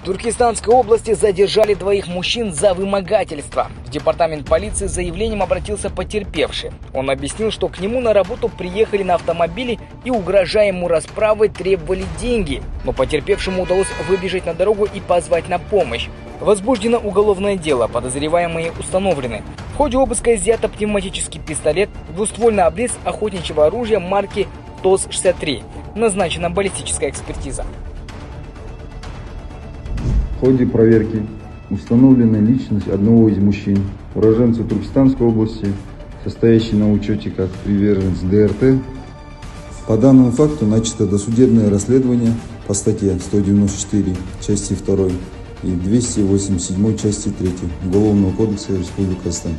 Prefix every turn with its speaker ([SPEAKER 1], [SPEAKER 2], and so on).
[SPEAKER 1] В Туркестанской области задержали двоих мужчин за вымогательство. В департамент полиции с заявлением обратился потерпевший. Он объяснил, что к нему на работу приехали на автомобиле и, угрожая ему расправой, требовали деньги. Но потерпевшему удалось выбежать на дорогу и позвать на помощь. Возбуждено уголовное дело, подозреваемые установлены. В ходе обыска изъято пневматический пистолет, двуствольный обрез охотничьего оружия марки ТОС-63. Назначена баллистическая экспертиза.
[SPEAKER 2] В ходе проверки установлена личность одного из мужчин, уроженца Туркестанской области, состоящий на учете как приверженец ДРТ. По данному факту начато досудебное расследование по статье 194 части 2 и 287 части 3 Уголовного кодекса Республики Казахстан.